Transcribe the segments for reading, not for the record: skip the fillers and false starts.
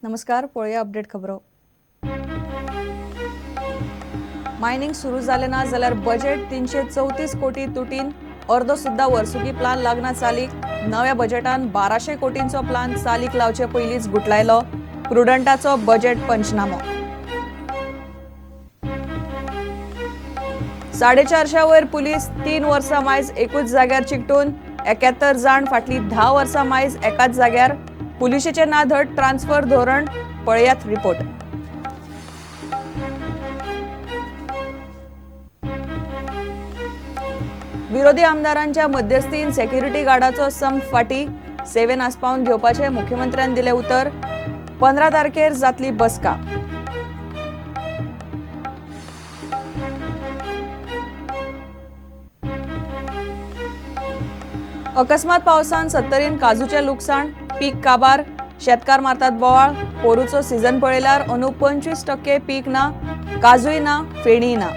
नमस्कार, पळया अपडेट खबरो. मायनिंग सुरू जाले ना जाल्यार बजेट 334 कोटी तुटीन अर्दो सुद्धा वर्सुकी प्लान लागना चालीक. नव्या बजेटान 1200 कोटींचो प्लान चालीक लावचे पयलींच गुटलायलो. प्रुडंटाचो बजेट पंचनामो. 450 वयर पुलीस 3 वर्सां मायज एकूच जाग्यार चिकटून 71 जाण फाटली 10 वर्सां मायज एकाच जाग्यार. पुलिशेचे नाधड ट्रान्सफर धोरण पळयात रिपोर्ट. विरोधी आमदारांच्या मध्यस्थीन सेक्युरिटी गार्डाचो संप फाटी. सेवेन आस्पावन घेवपाचे मुख्यमंत्र्यान दिले उतर. 15 तारखेर जातली बसका. अकस्मात पावसान 70 काजूचे लुकसाण. पीक काबार. शेतकार मारतात बोवाळ. पोरूचो सीझन पळयल्यार अंदू 25% पीक ना. काजूय ना, फेणी ना.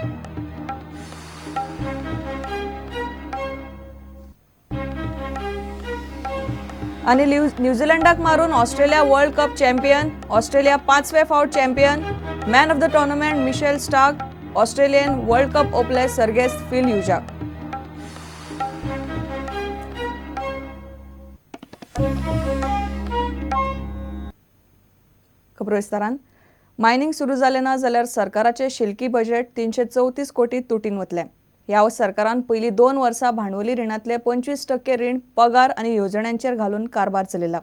आणि न्यूझीलंडाक मारून Australia world cup champion. Australia 5वे फावट champion. Man of the tournament Mitchell Starc. Australian world cup ओपले सर्गेस्त फिल ह्युजाक. खबरो विस्तारान. मायनिंग सुरू जाले ना जाल्यार सरकाराचे शिल्की बजेट 334 कोटी तुटीन वतले. ह्या सरकारान पयली 2 वर्सां भांडवली रिणांतले 25% रीण पगार आनी येवजण्यांचेर घालून कारभार चलयला.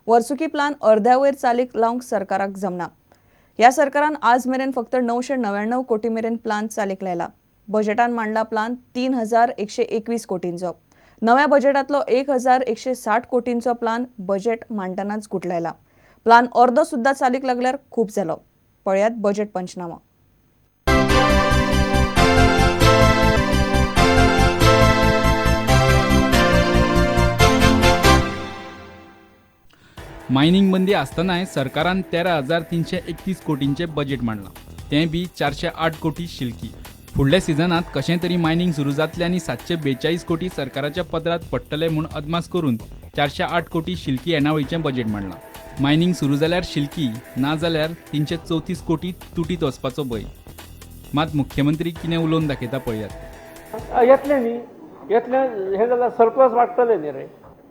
वर्सुकी प्लान अर्द्या वयर चालीक लावंक सरकाराक जमना. ह्या सरकारान आज मेरेन फक्त 999 कोटी मेरेन प्लान चालीक लायला. बजेटान मांडला प्लान 3121 कोटींचो. नव्या बजेटांतलो 1160 कोटींचो प्लान बजेट मांडटनाच गुटलायला. प्लान अर्दो सुद्धा चालीक लागल्यार खूप जालो. पळयात बजेट पंचनामा. मायनिंग बंदी आसतनाय सरकारान 13,331 कोटींचे बजेट मांडला. तें बी 408 कोटी शिल्की. फुडल्या सिजनात कशें तरी मायनिंग सुरू जातले आनी 742 कोटी सरकाराच्या पदरात पडटले म्हूण अदमास करून 408 कोटी शिल्की येणावळीचें बजेट मांडलां. मायनिंग सुरू जाल्यार शिल्की ना जाल्यार 334 कोटी तुटीत वचपाचो भंय. मात मुख्यमंत्री कितें उलोवन दाखयता पळयात. येतले न्ही, येतले हे जाल्यार सरप्लस वाडटले न्ही रे.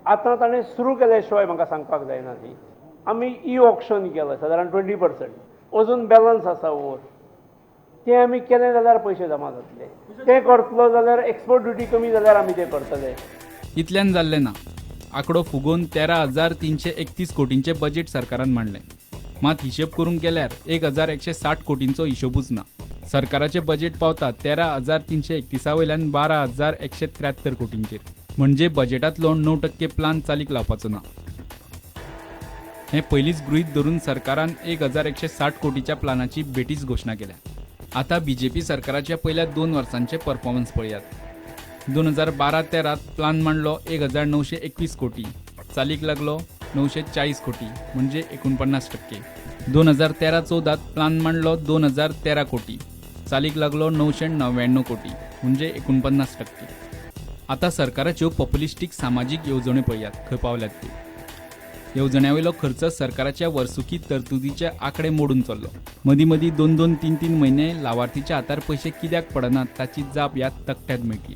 आतां ताणें सुरू केल्या शिवाय म्हाका सांगपाक जायना न्ही. आमी ई ऑक्शन केलं सादारण 20%. अजून बॅलन्स आसा ओर. तें आमी केलें जाल्यार पयशे जमा जातले. तें करतलो जाल्यार एक्सपोर्ट ड्युटी कमी जाल्यार आमी तें करतले. इतल्यान जाल्लें ना. आंकडो फुगोवन 13,331 कोटींचे बजेट सरकारान मांडलें. मात हिशेब करूंक गेल्यार 1,160 कोटींचो हिशोबूच ना. सरकाराचे बजेट पावता 13,331 वयल्यान 12,173 कोटींचेर. म्हणजे बजेटांतलो 9% प्लान चालीक लावपाचो ना. हें पयलींच गृहीत धरून सरकारान 1,160 कोटीच्या प्लानाची बेटीच घोशणा केल्या. आतां बीजेपी सरकाराच्या पयल्या 2 वर्सांचे परफॉर्मन्स पळयात. 2012-13 प्लान मांडलो 1,921 कोटी. चालीक लागलो 940 कोटी म्हणजे 49%. 2013-14 प्लान मांडलो 2,013 कोटी. चालीक लागलो 999 कोटी म्हणजे 49%. आता सरकाराच्यो पॉप्युलिस्टीक सामाजीक येवजण्यो पळयात खंय पावल्यात त्यो. येवजण्यावेलो खर्च सरकाराच्या वर्सुकी तरतुदीचे आंकडे मोडून चल्लो. मदीं मदीं 2-2, 3-3 म्हयने लावार्थीच्या हातार पयशे कित्याक पडनात ताची जाप ह्या तकट्यात मेळटली.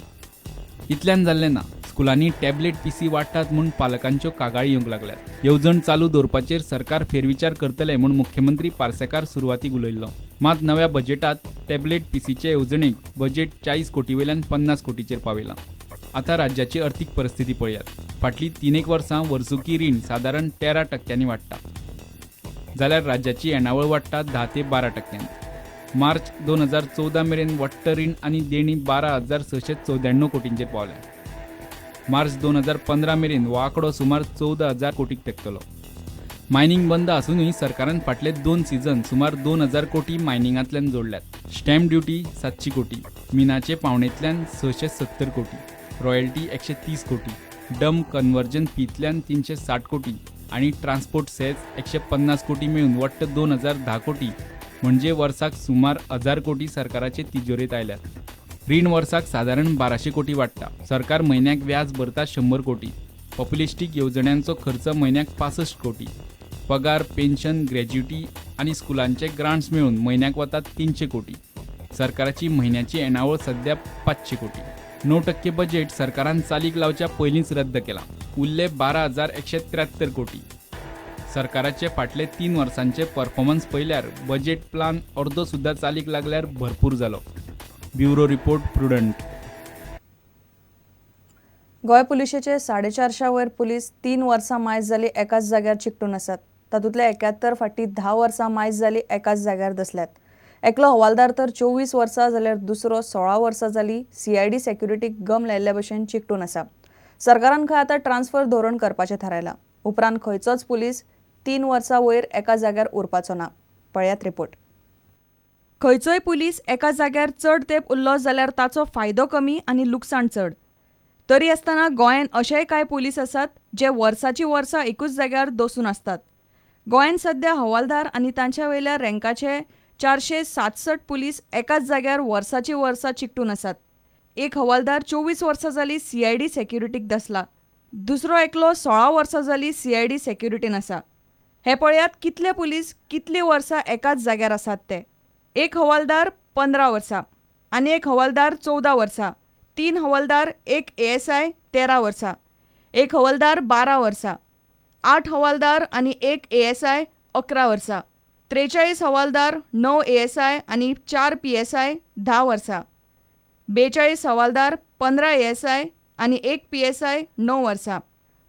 इतल्यान जाल्लें ना. स्कुलांनी टॅबलेट पीसी वाडटात म्हूण पालकांच्यो कागाळी येवंक लागल्यात. येवजण चालू दवरपाचेर सरकार फेरविचार करतले म्हूण मुख्यमंत्री पार्सेकार सुरवातीक उलयल्लो. मात नव्या बजेटांत टॅबलेट पीसीचे येवजणेक बजेट 40 कोटी वयल्यान 50 कोटीचेर पावयलां. आता राज्याची अर्थीक परिस्थिती पळयात. फाटलीं 3 वर्सां वर्सुकी रीण सादारण 13% वाडटा. जाल्यार राज्याची येणावळ वाडटा 10 ते 12%. मार्च 2014 मेरेन वट्ट रीण आनी देणी 12,694 कोटींचेर पावल्या. मार्च 2015 मेरेन हो आंकडो सुमार 14,000 कोटीक तेंकतलो. मायनिंग बंद आसूनय सरकारान फाटले 2 सीझन सुमार 2,000 कोटी मायनिंगांतल्यान जोडल्यात. स्टॅम्प ड्युटी 700 कोटी. मिनाचे पावणेंतल्यान 670 कोटी. रॉयल्टी 130 कोटी. डंप कन्वर्जन फींतल्यान 360 कोटी आणि ट्रान्सपोर्ट सेस 150 कोटी मेळून वट्ट 2010 कोटी म्हणजे वर्साक सुमार 1000 कोटी सरकाराचे तिजोरेत आयल्यात. रीण वर्साक सादारण 1200 कोटी वाडटा. सरकार म्हयन्याक व्याज भरता 100 कोटी. पॉप्युलिस्टीक येवजण्यांचो खर्च म्हयन्याक 65 कोटी. पगार, पेन्शन, ग्रॅज्युटी आणि स्कुलांचे ग्रांट्स मिळून महिन्याक वतात 300 कोटी. सरकाराची महिन्याची येणावळ सध्या 500 कोटी. 9% बजेट सरकारान चालीक लावच्या पयलींच रद्द केला. उरले 12,173 कोटी. सरकाराचे फाटले 3 वर्सांचे परफॉर्मन्स पळयल्यार बजेट प्लान अर्दो सुद्धा चालीक लागल्यार भरपूर जालो. Bureau report prudent. गोंय पुलिशेचे 450 वयर पुलीस 3 वर्सां मायज जाली एकाच जाग्यार चिकटून आसात. तातूंतले 71 फाटीं 10 वर्सां मायज जाली एकाच जाग्यार दसल्यात. एकलो हवालदार तर 24 वर्सां जाल्यार दुसरो 16 वर्सां जाली CID सेक्युरिटीक गम लायिल्ले भशेन चिकटून आसा. सरकारान खंय आतां ट्रान्स्फर धोरण करपाचें थारायलां. उपरांत खंयचोच पुलीस 3 वर्सां वयर एका जाग्यार उरपाचो ना. पळयात रिपोर्ट. खंयचोय पुलीस एका जाग्यार चड तेंप उरलो जाल्यार ताचो फायदो कमी आनी लुकसाण चड. तरी आसतना गोंयांत अशेय कांय पुलीस आसात जे वर्साची वर्सां एकूच जाग्यार दसून आसतात. गोंयांत सध्या हवालदार आनी तांच्या वयल्या रँकाचे 467 पुलीस एकाच जाग्यार वर्साची वर्सां चिकटून आसात. एक हवालदार 24 वर्सां जाली CID सेक्युरिटीक दसला. दुसरो एकलो 16 वर्सां जाली CID सेक्युरिटीन आसा. हे पळयात कितले पुलीस कितलीं वर्सां एकाच जाग्यार आसात ते. एक हवालदार 15 वर्सां आनी एक हवालदार 14 वर्सां. 3 हवालदार, एक ASI 13 वर्सां. एक हवालदार 12 वर्सां. 8 हवालदार आनी एक ASI 11 वर्सां. 43 हवालदार, 9 ASI आनी 4 PSI 10 वर्सां. 42 हवालदार, 15 ASI आनी एक PSI 9 वर्सां.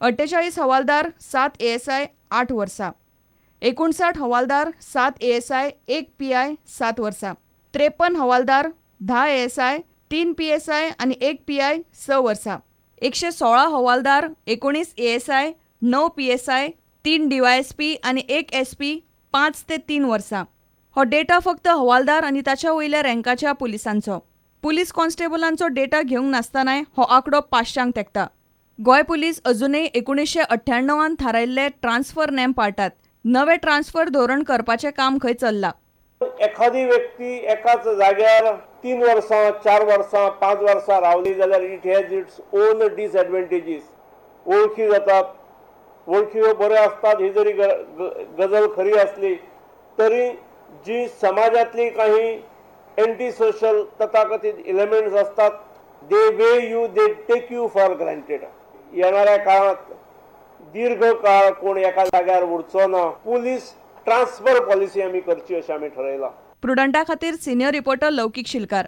48 हवालदार, 7 ASI 8 वर्सां. 59 हवालदार, 7 ASI, एक PI 7 वर्सां. 53 हवालदार, 10 ASI, 3 PSI आनी एक PI 6 वर्सां. 116 हवालदार, 19 ASI, 9 PSI, 3 DYSP आनी एक SP 5 ते 3 वर्सां. हो डेटा फक्त हवालदार आनी ताच्या वयल्या रँकाच्या पुलिसांचो. पुलीस कॉन्स्टेबलांचो डेटा घेवंक नासतनाय हो आंकडो 500 तेंकता. गोंय पुलीस अजूनय 1998 थारायिल्ले ट्रान्स्फर नेम पाळटात. नवे ट्रान्स्फर धोरण करपाचें काम खंय चल्लां. एखादी व्यक्ती एकाच जाग्यार 3 वर्सां, 4 वर्सां, 5 वर्सां रावली जाल्यार इट हॅज इट्स ओन डिसएडवांटेजीस. वळखी जातात, वळखी बऱ्यो आसतात. ही जरी गजाल खरी असली तरी जी समाजातली काही एंटी सोशल तथाकथित एलिमेंट्स असतात they way you, they take you for granted. येणाऱ्या काळात दीर्घ काळ कोण एका जाग्यार उरचो ना. पुलीस ट्रान्सफर पॉलिसी आमी करची अशें आमी ठरयलां. प्रुडंटा खातीर सिनियर रिपोर्टर लौकीक शिलकार.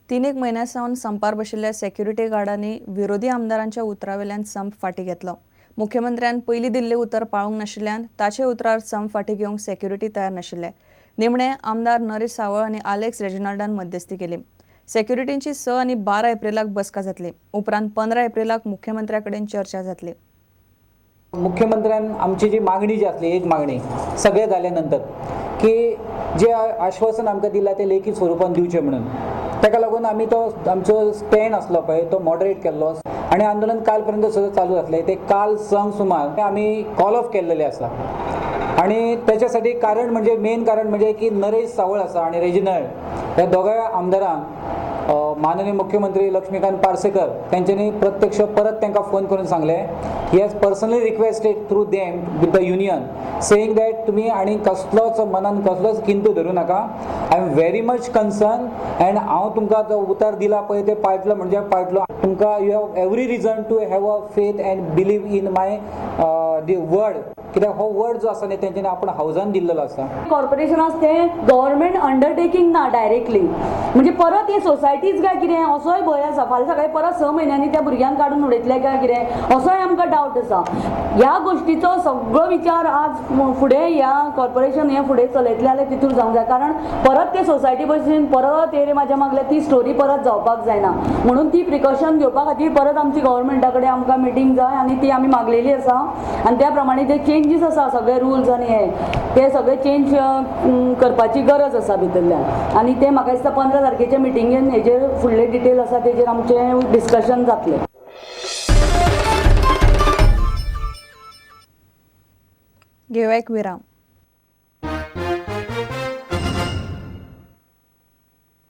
3 म्हयन्यां सावन संपार बशिल्ल्या सेक्युरिटी गार्डांनी विरोधी आमदारांच्या उतरावेल्यान संप फाटीं घेतलो. मुख्यमंत्र्यान पयलीं दिल्लें उतर पाळूंक नाशिल्ल्यान ताचे उतरार संप फाटीं घेवंक सेक्युरिटी तयार नाशिल्ले. निमणे आमदार नरेश सावळ आनी आलेक्स रेजिनाल्डान मध्यस्थी केली. सेक्युरिटींची 6 आनी 12 एप्रिलाक बसका जातली. उपरांत 15 एप्रिलाक मुख्यमंत्र्या कडेन चर्चा जातली. मुख्यमंत्र्यान आमची जी मागणी जी असली, एक मागणी सगळे जाले नंतर की जे आश्वासन आमकां दिला ते लेखी स्वरुपान दिवचे म्हणून, ताका लागून आमी तो आमचो स्टँड आसलो पळय तो मॉडरेट केल्लो आनी आंदोलन काल पर्यंत सगळें चालू आसलें. ते काल संक सुमार आमी कॉल ऑफ केल्लेले आसा. आणि त्याच्यासाठी कारण म्हणजे मेन कारण म्हणजे की नरेश सावळ आसा आणि रेजिनाल्ड ह्या दोगांय आमदारांक माननीय मुख्यमंत्री लक्ष्मीकांत पार्सेकर त्यांच्यानी प्रत्यक्ष परत तांकां फोन करून सांगले he has personally requested through them with the union saying that तुम्ही आणि कसलोच मनान कसलोच किंतू धरू नाका. I am very much concern and हांव तुमकां जो उतर दिला पळय ते पाळटलो म्हणजे पाळटलो. तुमकां you have every reason to have a faith and believe in my the word. कित्याक हो वर्ड जो आसा न्ही तेंच्यांनी आपण हावजान दिल्लो आसा. कॉर्पोरेशनास ते गव्हर्नमेंट अंडरटेकिंग ना डायरेक्टली म्हणजे परत हे सोसायटीज काय कितें असोय भंय आसा. फाल्यां सकाळी परत 6 म्हयन्यांनी त्या भुरग्यांक काडून उडयतले काय कितें असोय आमकां डावट आसा. ह्या गोष्टीचो सगळो विचार आज फुडें ह्या कॉर्पोरेशन हे फुडें चलयतले जाल्यार तितून जावंक जाय. कारण परत ते सोसायटी भशेन परत हे म्हाज्या मागल्या ती स्टोरी परत जावपाक जायना म्हणून ती प्रिकॉशन घेवपा खातीर परत आमची गव्हर्नमेंटा कडेन आमकां मिटींग जाय आनी ती आमी मागलेली आसा. आनी त्या प्रमाणे ते चेंजीस आसा सगळे रुल्स आनी हे ते सगळे चेंज करपाची गरज आसा भितरल्यान. आनी ते म्हाका दिसता 15 तारखेच्या मिटिंगेन हेजेर फुडले डिटेल आसा तेजेर आमचें डिस्कशन जातलें. घेवया एक विराम.